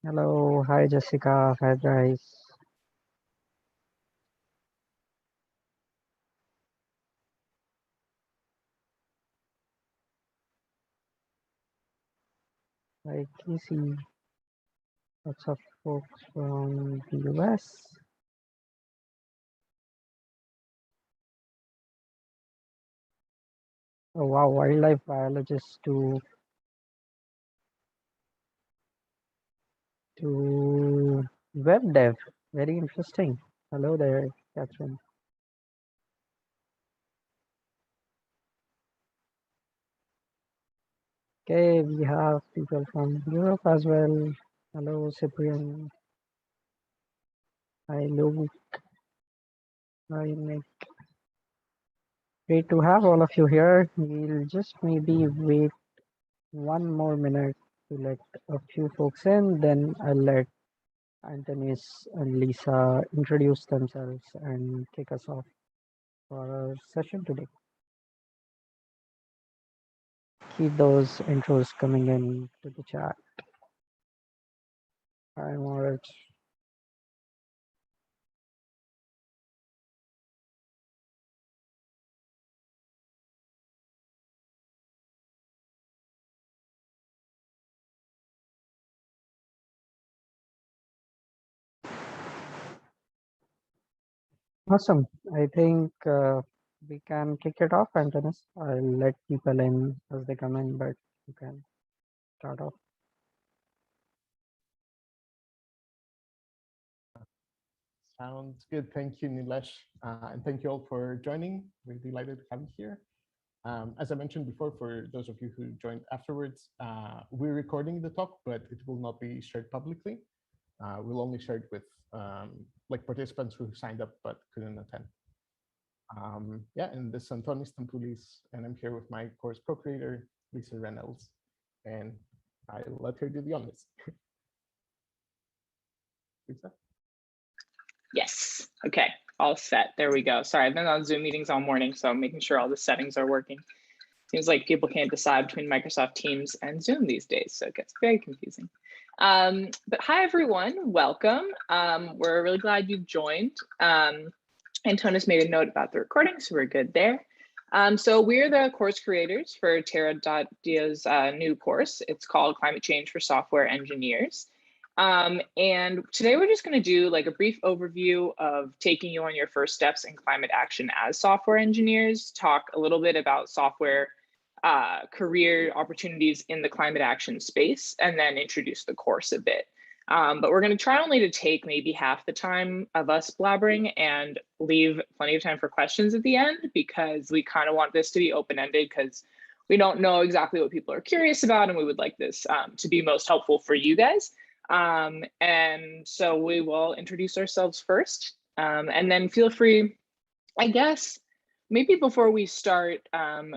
Hello, hi Jessica, hi guys. Hi Casey, lots of folks from the US. Oh wow, wildlife biologist to web dev. Very interesting. Hello there, Catherine. Okay, we have people from Europe as well. Hello, Cyprian. Hi, Luke. Hi, Nick. Great to have all of you here. We'll just maybe wait one more minute to let a few folks in, then I'll let Antonis and Lisa introduce themselves and kick us off for our session today. Keep those intros coming in to the chat. Hi, Moritz. Awesome. I think we can kick it off, Antonis. I'll let people in as they come in, but you can start off. Sounds good. Thank you, Nilesh. And thank you all for joining. We're delighted to have you here. As I mentioned before, for those of you who joined afterwards, we're recording the talk, but it will not be shared publicly. We'll only share it with like participants who signed up but couldn't attend. Yeah, and this is Antonis Tampulis, and I'm here with my course co-creator, Lisa Reynolds, and I'll let her do the honors. Lisa? Yes. Okay. All set. There we go. Sorry, I've been on Zoom meetings all morning, so I'm making sure all the settings are working. Seems like people can't decide between Microsoft Teams and Zoom these days, so it gets very confusing. But hi, everyone. Welcome. We're really glad you've joined. Antonis made a note about the recording, so we're good there. So we're the course creators for Terra.do's new course. It's called Climate Change for Software Engineers. And today we're just going to do like a brief overview of taking you on your first steps in climate action as software engineers, talk a little bit about software career opportunities in the climate action space, and then introduce the course a bit. But we're going to try only to take maybe half the time of us blabbering and leave plenty of time for questions at the end, because we kind of want this to be open-ended, because we don't know exactly what people are curious about, and we would like this to be most helpful for you guys. And so we will introduce ourselves first, and then feel free, I guess, maybe before we start,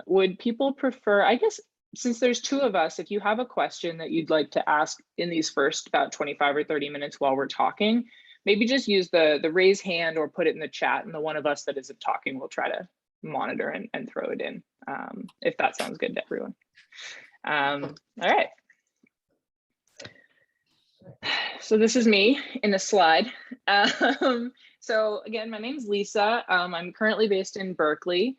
would people prefer, I guess, since there's two of us, if you have a question that you'd like to ask in these first about 25 or 30 minutes while we're talking, maybe just use the raise hand or put it in the chat, and the one of us that isn't talking will try to monitor and throw it in, if that sounds good to everyone. All right. So this is me in a slide. So again, my name is Lisa. I'm currently based in Berkeley.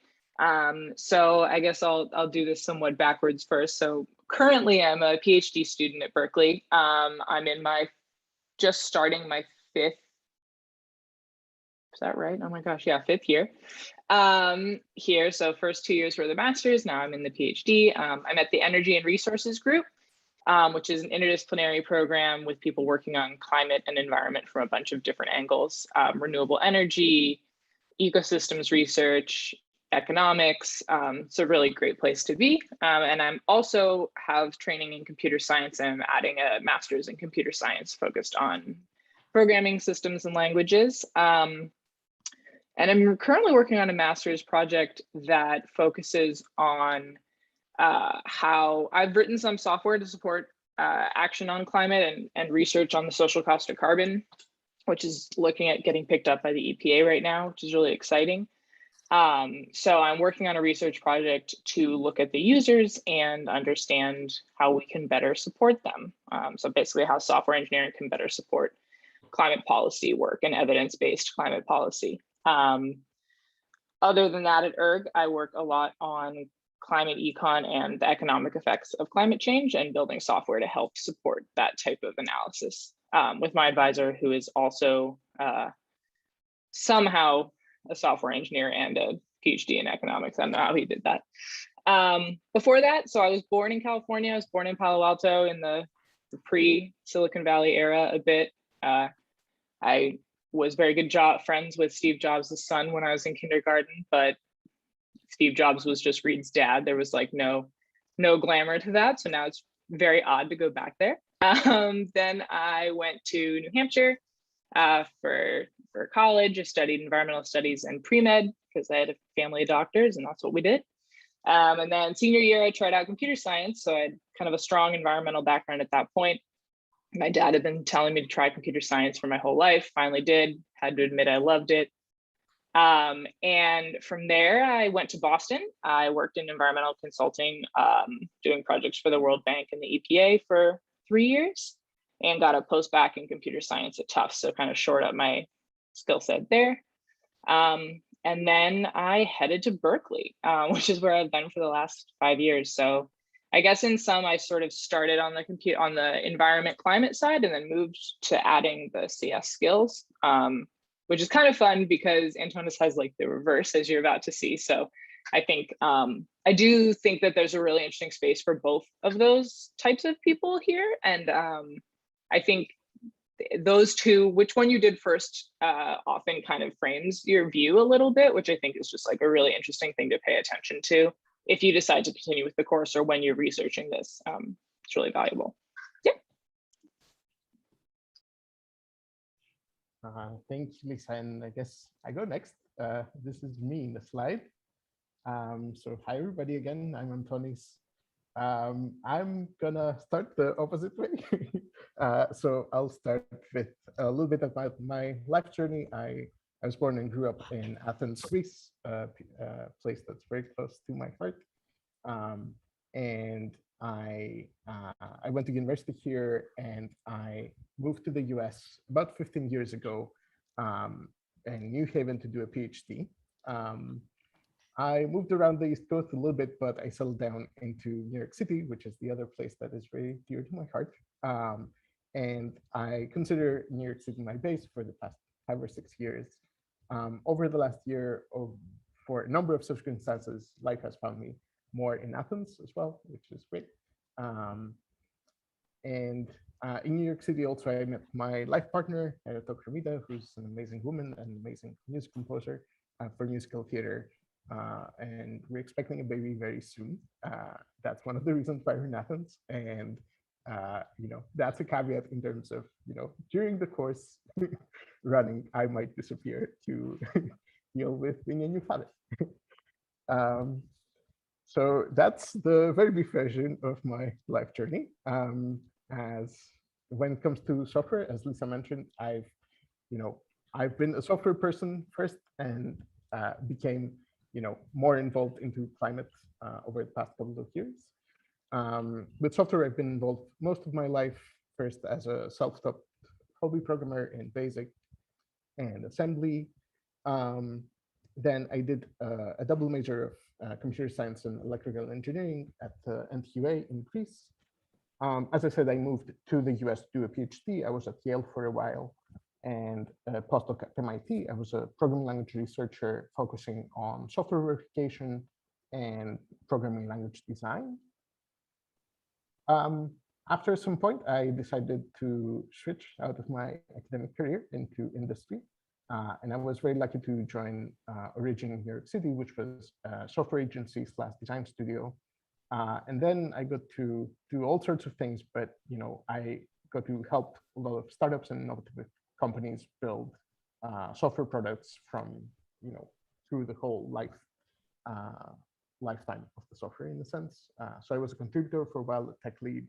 So I guess I'll do this somewhat backwards first. So currently I'm a PhD student at Berkeley. I'm in just starting my fifth, is that right? Oh my gosh, yeah, fifth year here. So first 2 years were the master's, now I'm in the PhD. I'm at the Energy and Resources group, which is an interdisciplinary program with people working on climate and environment from a bunch of different angles, renewable energy, ecosystems research, economics. It's a really great place to be. And I'm also have training in computer science, and I'm adding a master's in computer science focused on programming systems and languages. And I'm currently working on a master's project that focuses on how I've written some software to support action on climate and research on the social cost of carbon, which is looking at getting picked up by the EPA right now, which is really exciting. So I'm working on a research project to look at the users and understand how we can better support them. So basically how software engineering can better support climate policy work and evidence-based climate policy. Other than that, at ERG, I work a lot on climate econ and the economic effects of climate change and building software to help support that type of analysis with my advisor, who is also somehow a software engineer and a PhD in economics. I don't know how he did that. Before that, so I was born in California. I was born in Palo Alto in the pre-Silicon Valley era a bit. I was very good friends with Steve Jobs' son when I was in kindergarten, but Steve Jobs was just Reed's dad. There was like no glamour to that. So now it's very odd to go back there. Then I went to New Hampshire for college. I studied environmental studies and pre-med because I had a family of doctors and that's what we did. And then senior year, I tried out computer science. So I had kind of a strong environmental background at that point. My dad had been telling me to try computer science for my whole life. Finally did, had to admit I loved it. And from there, I went to Boston. I worked in environmental consulting, doing projects for the World Bank and the EPA for 3 years, and got a post-bac in computer science at Tufts, so kind of shored up my skill set there. And then I headed to Berkeley, which is where I've been for the last 5 years. So I guess in sum, I sort of started on the environment climate side and then moved to adding the CS skills, which is kind of fun because Antonis has like the reverse, as you're about to see. So I think I do think that there's a really interesting space for both of those types of people here. And I think those two, which one you did first, often kind of frames your view a little bit, which I think is just like a really interesting thing to pay attention to if you decide to continue with the course or when you're researching this. It's really valuable. Yeah. Thank you, Lisa. And I guess I go next. This is me in the slide. So hi, everybody again. I'm Antonis. I'm gonna start the opposite way. So I'll start with a little bit about my life journey. I was born and grew up in Athens, Greece, a place that's very close to my heart. And I went to university here, and I moved to the US about 15 years ago in New Haven to do a PhD. I moved around the East Coast a little bit, but I settled down into New York City, which is the other place that is very dear to my heart. And I consider New York City my base for the past 5 or 6 years. Over the last year, for a number of circumstances, life has found me more in Athens as well, which is great. And in New York City, also, I met my life partner, Dr. Mida, who's an amazing woman and amazing music composer for musical theater. And we're expecting a baby very soon. That's one of the reasons why we're in Athens. And that's a caveat in terms of, during the course running, I might disappear to deal with being a new father. So that's the very brief version of my life journey. As when it comes to software, as Lisa mentioned, I've been a software person first and became more involved into climate over the past couple of years. With software, I've been involved most of my life, first as a self-taught hobby programmer in BASIC and assembly. Then I did a double major of computer science and electrical engineering at NTUA in Greece. As I said, I moved to the US to do a PhD. I was at Yale for a while, and a postdoc at MIT. I was a programming language researcher focusing on software verification and programming language design. After some point, I decided to switch out of my academic career into industry. And I was very lucky to join Origin in New York City, which was a software agency / design studio. And then I got to do all sorts of things, but I got to help a lot of startups and innovative companies build software products from through the whole lifetime of the software, in a sense. So I was a contributor for a while, a tech lead,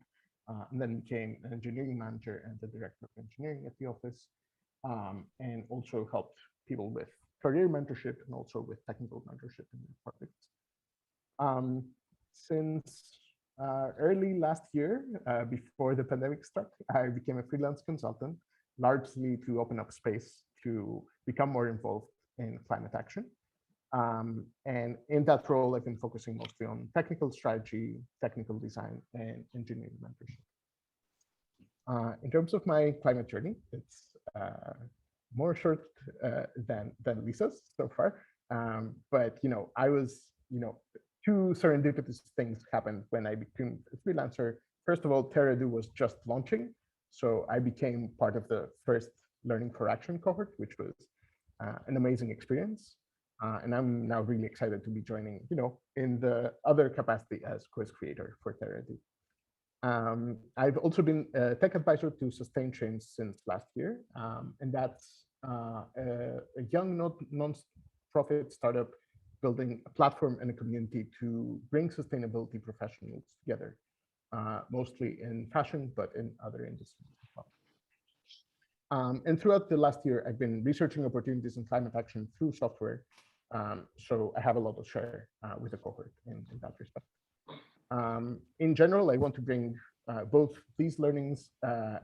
and then became an engineering manager and the director of engineering at the office, and also helped people with career mentorship and also with technical mentorship in the projects. Since early last year, before the pandemic struck, I became a freelance consultant, largely to open up space to become more involved in climate action. And in that role, I've been focusing mostly on technical strategy, technical design, and engineering mentorship. In terms of my climate journey, it's more short than Lisa's so far. But I was, two serendipitous things happened when I became a freelancer. First of all, Terra.do was just launching, so I became part of the first Learning for Action cohort, which was an amazing experience. And I'm now really excited to be joining, in the other capacity as quiz creator for Terra.do. I've also been a tech advisor to Sustain Change since last year, and that's a young non-profit startup building a platform and a community to bring sustainability professionals together, mostly in fashion, but in other industries as well. And throughout the last year, I've been researching opportunities in climate action through software. So I have a lot to share with the cohort in that respect. In general, I want to bring both these learnings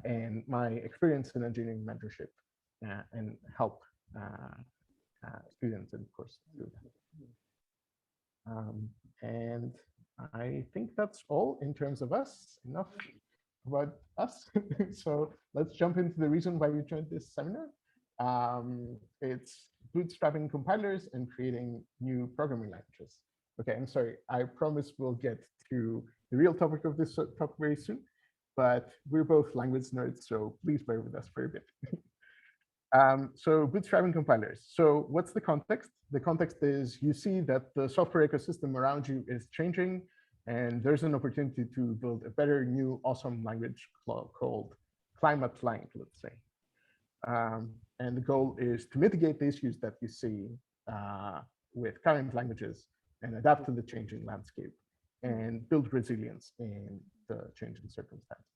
and my experience in engineering mentorship and help students, and of course, do that. And I think that's all in terms of us. Enough about us. So let's jump into the reason why you joined this seminar. It's bootstrapping compilers and creating new programming languages. Okay, I'm sorry. I promise we'll get to the real topic of this talk very soon, but we're both language nerds, so please bear with us for a bit. So bootstrapping compilers. So what's the context? The context is you see that the software ecosystem around you is changing, and there's an opportunity to build a better, new, awesome language called climate-lang, let's say. And the goal is to mitigate the issues that you see with current languages and adapt to the changing landscape and build resilience in the changing circumstances.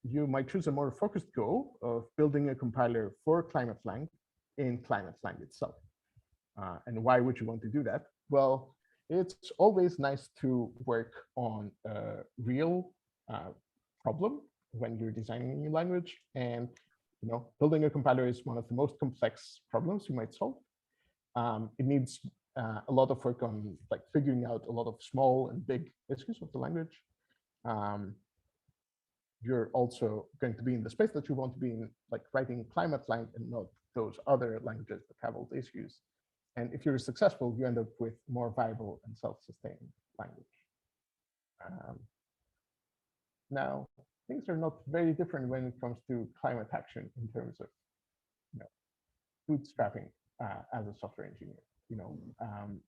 You might choose a more focused goal of building a compiler for climate-lang in climate-lang itself. And why would you want to do that? Well, it's always nice to work on a real problem when you're designing a new language. And building a compiler is one of the most complex problems you might solve. It needs a lot of work on figuring out a lot of small and big issues of the language. You're also going to be in the space that you want to be in, writing climate-lang and not those other languages that have all the issues. And if you're successful, you end up with more viable and self-sustaining language. Now, things are not very different when it comes to climate action in terms of bootstrapping as a software engineer.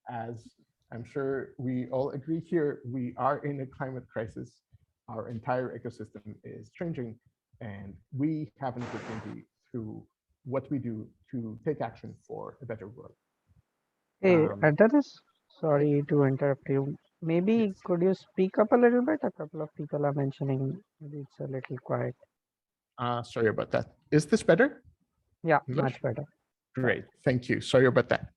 As I'm sure we all agree here, we are in a climate crisis. Our entire ecosystem is changing, and we have an opportunity through what we do to take action for a better world. Hey, Antonis, sorry to interrupt you. Maybe Yes. could you speak up a little bit? A couple of people are mentioning maybe it's a little quiet. Sorry about that. Is this better? Yeah, English? much better. Great, thank you. Sorry about that.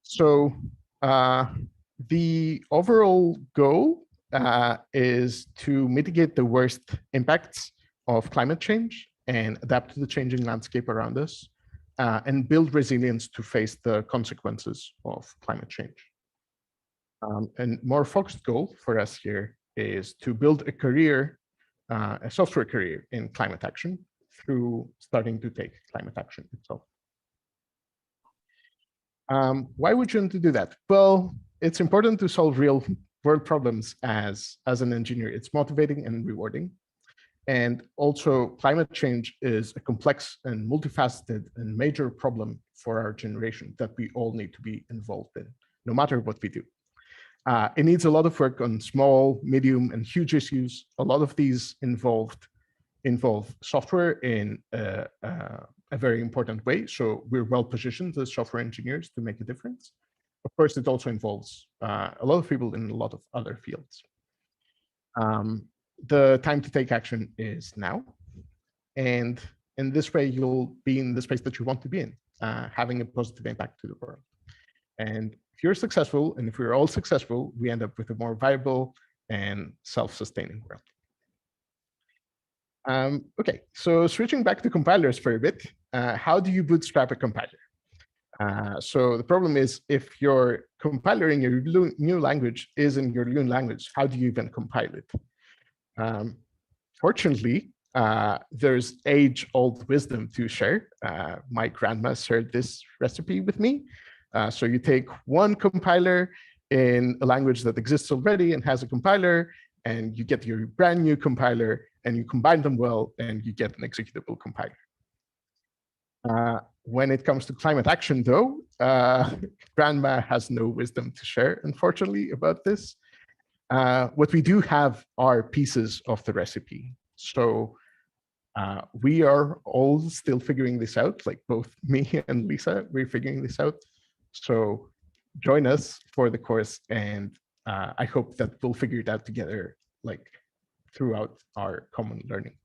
So the overall goal is to mitigate the worst impacts of climate change and adapt to the changing landscape around us, and build resilience to face the consequences of climate change. And more focused goal for us here is to build a career, a software career in climate action through starting to take climate action itself. Why would you want to do that? Well, it's important to solve real world problems as an engineer. It's motivating and rewarding. And also, climate change is a complex and multifaceted and major problem for our generation that we all need to be involved in, no matter what we do. It needs a lot of work on small, medium, and huge issues. A lot of these involve software in a very important way. So we're well positioned as software engineers to make a difference. Of course, it also involves a lot of people in a lot of other fields. The time to take action is now. And in this way, you'll be in the space that you want to be in, having a positive impact to the world. And if you're successful, and if we're all successful, we end up with a more viable and self-sustaining world. Okay, so switching back to compilers for a bit, how do you bootstrap a compiler? So the problem is, if your compiler in your new language is in your new language, how do you even compile it? Fortunately, there's age-old wisdom to share. My grandma shared this recipe with me. So you take one compiler in a language that exists already and has a compiler, and you get your brand new compiler, and you combine them well, and you get an executable compiler. When it comes to climate action, though, grandma has no wisdom to share, unfortunately, about this. What we do have are pieces of the recipe. So we are all still figuring this out, like both me and Lisa, we're figuring this out. So join us for the course, and I hope that we'll figure it out together, like throughout our common learning.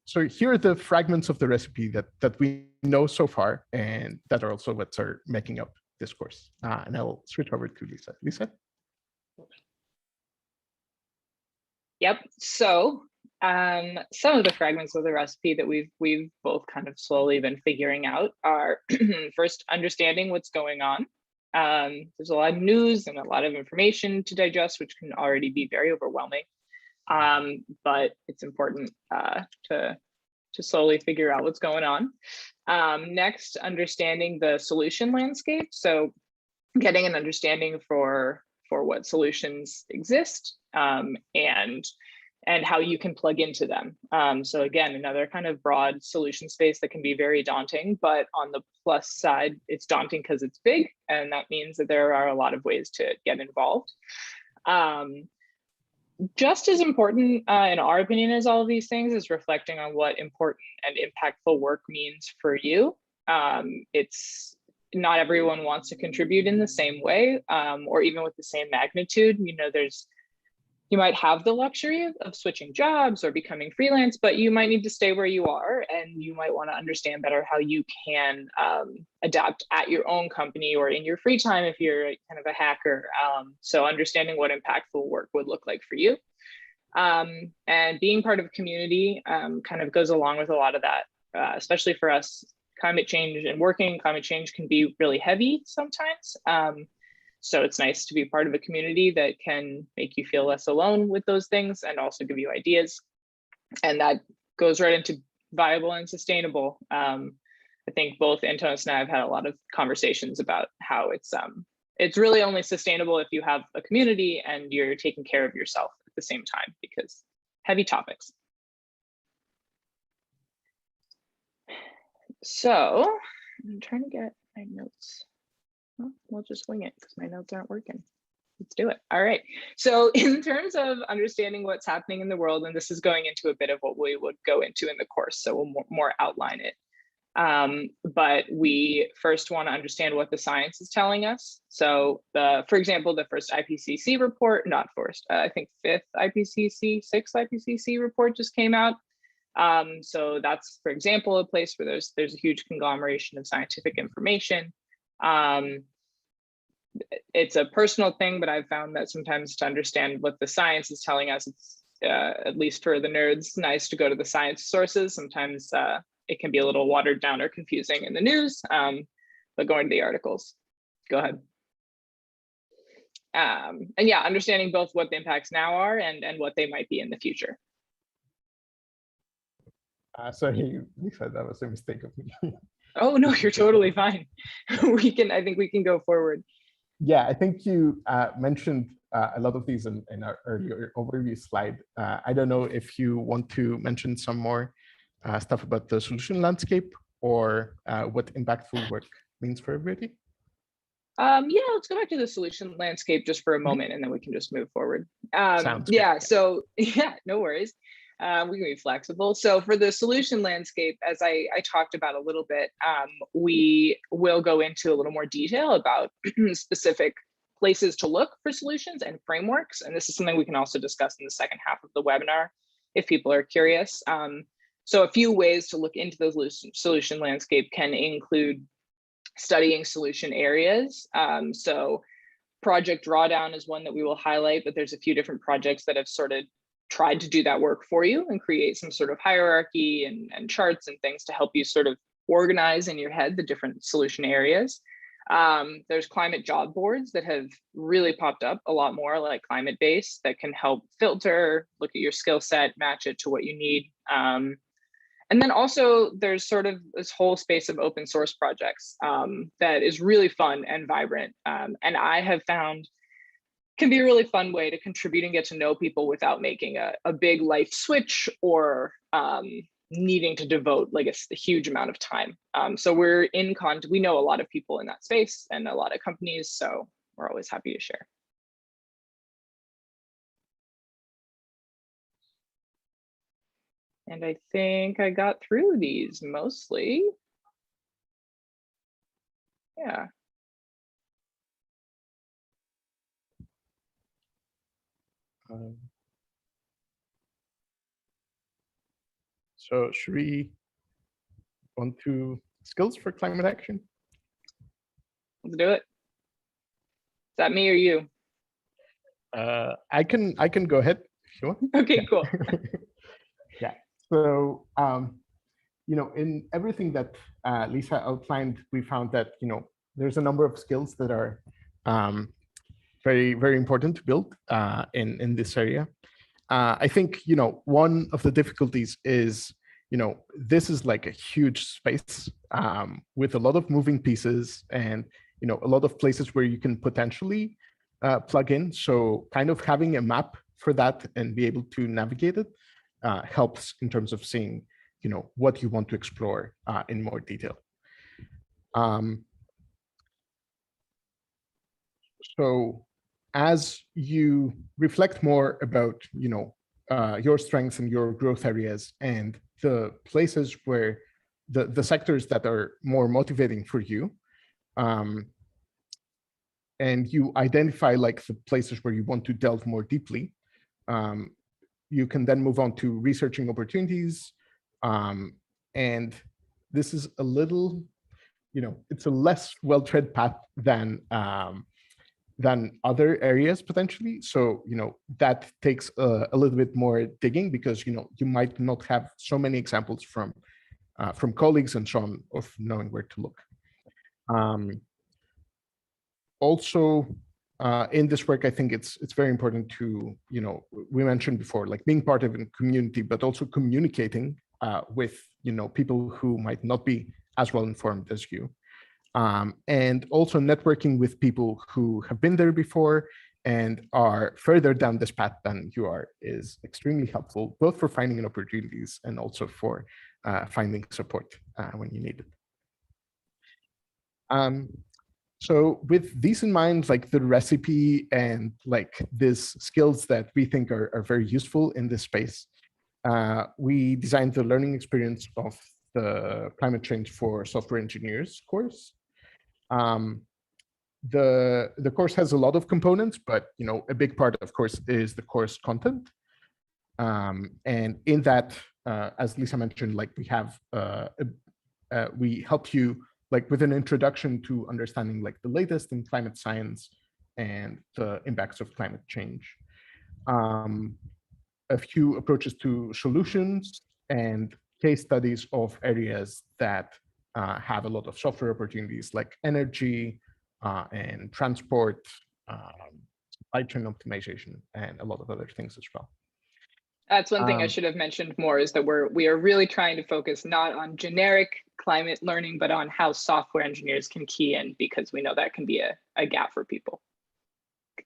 So here are the fragments of the recipe that we know so far, and that are also what are making up this course. And I'll switch over to Lisa. Lisa? Yep. So some of the fragments of the recipe that we've both kind of slowly been figuring out are first, understanding what's going on. There's a lot of news and a lot of information to digest, which can already be very overwhelming. But it's important to slowly figure out what's going on. Next, understanding the solution landscape. So getting an understanding for what solutions exist, and how you can plug into them. So again, another kind of broad solution space that can be very daunting, but on the plus side, it's daunting because it's big, and that means that there are a lot of ways to get involved. Just as important, in our opinion, as all of these things, is reflecting on what important and impactful work means for you. It's not everyone wants to contribute in the same way, or even with the same magnitude. You know, you might have the luxury of switching jobs or becoming freelance, but you might need to stay where you are, and you might want to understand better how you can adapt at your own company or in your free time if you're kind of a hacker. So understanding what impactful work would look like for you. And being part of a community kind of goes along with a lot of that, especially for us. Climate change and working climate change can be really heavy sometimes. So it's nice to be part of a community that can make you feel less alone with those things and also give you ideas. And that goes right into viable and sustainable. I think both Antonis and I have had a lot of conversations about how it's really only sustainable if you have a community and you're taking care of yourself at the same time, because heavy topics. So I'm trying to get my notes. Well, we'll just wing it because my notes aren't working. Let's do it. All right. So in terms of understanding what's happening in the world, and this is going into a bit of what we would go into in the course, so we'll more outline it. But we first want to understand what the science is telling us. So for example, the first IPCC report, not first, I think sixth IPCC report just came out. So that's, for example, a place where there's a huge conglomeration of scientific information. It's a personal thing, but I've found that sometimes to understand what the science is telling us, it's at least for the nerds, nice to go to the science sources. Sometimes it can be a little watered down or confusing in the news, but going to the articles. Go ahead. And yeah, understanding both what the impacts now are and what they might be in the future. Sorry, Lisa, that was a mistake of me. Oh no, you're totally fine. I think we can go forward. Yeah, I think you mentioned a lot of these in our earlier overview slide. I don't know if you want to mention some more stuff about the solution landscape or what impactful work means for everybody. Yeah, let's go back to the solution landscape just for a moment, and then we can just move forward. Sounds good. Yeah, so yeah, no worries. We can be flexible. So for the solution landscape, as I talked about a little bit, we will go into a little more detail about specific places to look for solutions and frameworks. And this is something we can also discuss in the second half of the webinar if people are curious. So a few ways to look into the solution landscape can include studying solution areas. So Project Drawdown is one that we will highlight, but there's a few different projects that have sort of tried to do that work for you and create some sort of hierarchy and charts and things to help you sort of organize in your head the different solution areas. There's climate job boards that have really popped up a lot more, like Climate Base, that can help filter, look at your skill set, match it to what you need. And then also there's sort of this whole space of open source projects that is really fun and vibrant. And I have found can be a really fun way to contribute and get to know people without making a big life switch or needing to devote like a huge amount of time. So we're in contact, we know a lot of people in that space and a lot of companies, so we're always happy to share. And I think I got through these mostly. Yeah. So should we go on to skills for climate action? Let's do it. Is that me or you? I can go ahead if you want. Okay, cool. Yeah. So in everything that Lisa outlined, we found that there's a number of skills that are very, very important to build in this area. I think one of the difficulties is this is like a huge space with a lot of moving pieces and a lot of places where you can potentially plug in. So kind of having a map for that and be able to navigate it helps in terms of seeing what you want to explore in more detail. So as you reflect more about your strengths and your growth areas and the places where the sectors that are more motivating for you, and you identify like the places where you want to delve more deeply, you can then move on to researching opportunities. And this is a little, it's a less well-tread path than other areas potentially. So, that takes a little bit more digging because, you might not have so many examples from colleagues and so on of knowing where to look. Also, in this work, I think it's very important to, we mentioned before, like being part of a community, but also communicating with, people who might not be as well informed as you. And also networking with people who have been there before and are further down this path than you are is extremely helpful, both for finding opportunities and also for finding support when you need it. So with these in mind, like the recipe and like these skills that we think are very useful in this space, we designed the learning experience of the Climate Change for Software Engineers course. The course has a lot of components, but a big part, of course, is the course content. And in that, as Lisa mentioned, like we have we help you like with an introduction to understanding like the latest in climate science and the impacts of climate change. A few approaches to solutions and case studies of areas that have a lot of software opportunities like energy and transport, supply chain optimization, and a lot of other things as well. That's one thing I should have mentioned more is that we are really trying to focus not on generic climate learning, but on how software engineers can key in, because we know that can be a gap for people.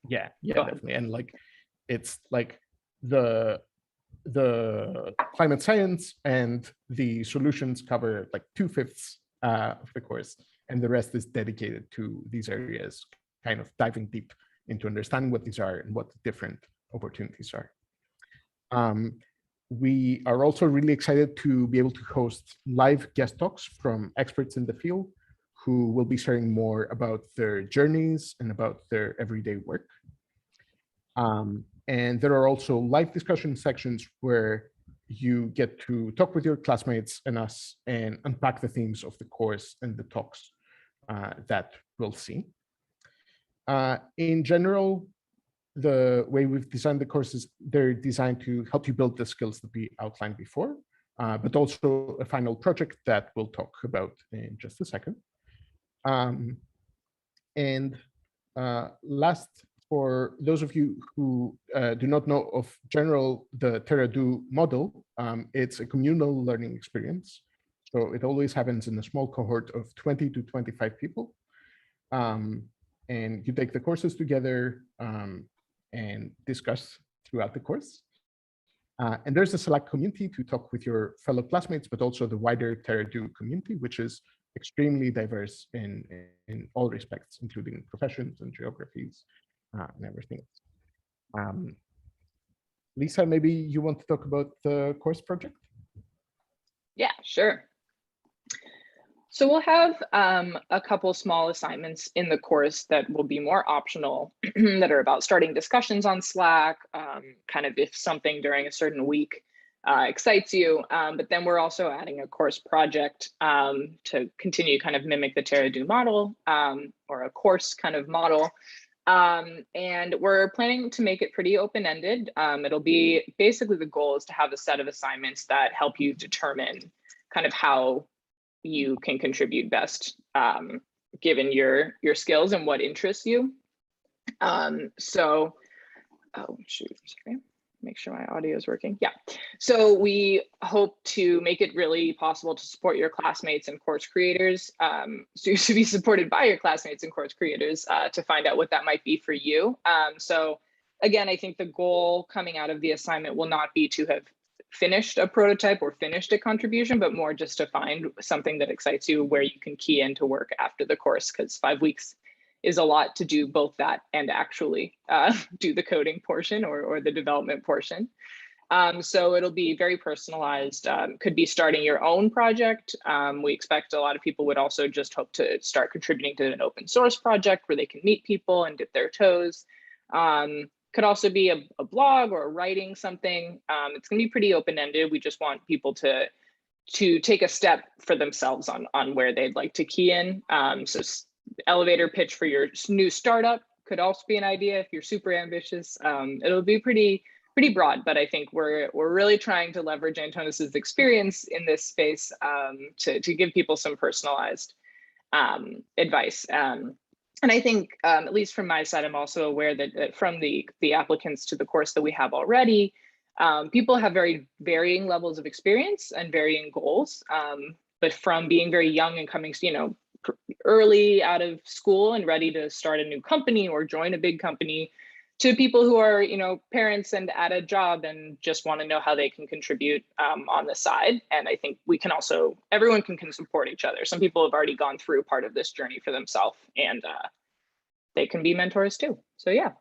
Yeah, definitely. And like, it's like the climate science and the solutions cover like 2/5 of the course, and the rest is dedicated to these areas, kind of diving deep into understanding what these are and what the different opportunities are. We are also really excited to be able to host live guest talks from experts in the field who will be sharing more about their journeys and about their everyday work. And there are also live discussion sections where you get to talk with your classmates and us and unpack the themes of the course and the talks that we'll see. In general, the way we've designed the courses, they're designed to help you build the skills that we outlined before, but also a final project that we'll talk about in just a second. Last, for those of you who do not know of the Terra.do model, it's a communal learning experience. So it always happens in a small cohort of 20 to 25 people. And you take the courses together and discuss throughout the course. And there's a select community to talk with your fellow classmates, but also the wider Terra.do community, which is extremely diverse in all respects, including professions and geographies and everything else. Lisa, maybe you want to talk about the course project? Yeah, sure. So we'll have a couple small assignments in the course that will be more optional that are about starting discussions on Slack, kind of if something during a certain week excites you. But then we're also adding a course project to continue kind of mimic the Terra.do model or a course kind of model. And we're planning to make it pretty open-ended. It'll be basically the goal is to have a set of assignments that help you determine kind of how you can contribute best given your skills and what interests you. Oh shoot, sorry. Make sure my audio is working. Yeah. So we hope to make it really possible to support your classmates and course creators, so to be supported by your classmates and course creators to find out what that might be for you. So again, I think the goal coming out of the assignment will not be to have finished a prototype or finished a contribution, but more just to find something that excites you where you can key into work after the course, because 5 weeks is a lot to do both that and actually do the coding portion or the development portion. So it'll be very personalized, could be starting your own project. We expect a lot of people would also just hope to start contributing to an open source project where they can meet people and dip their toes. Could also be a blog or writing something. It's gonna be pretty open-ended. We just want people to take a step for themselves on where they'd like to key in. So elevator pitch for your new startup could also be an idea if you're super ambitious. It'll be pretty broad, but I think we're really trying to leverage Antonis's experience in this space to give people some personalized advice. And I think, at least from my side, I'm also aware that from the applicants to the course that we have already, people have very varying levels of experience and varying goals. But from being very young and coming, early out of school and ready to start a new company or join a big company, to people who are, parents and at a job and just want to know how they can contribute on the side. And I think we can also, everyone can support each other. Some people have already gone through part of this journey for themselves, and they can be mentors too. So yeah.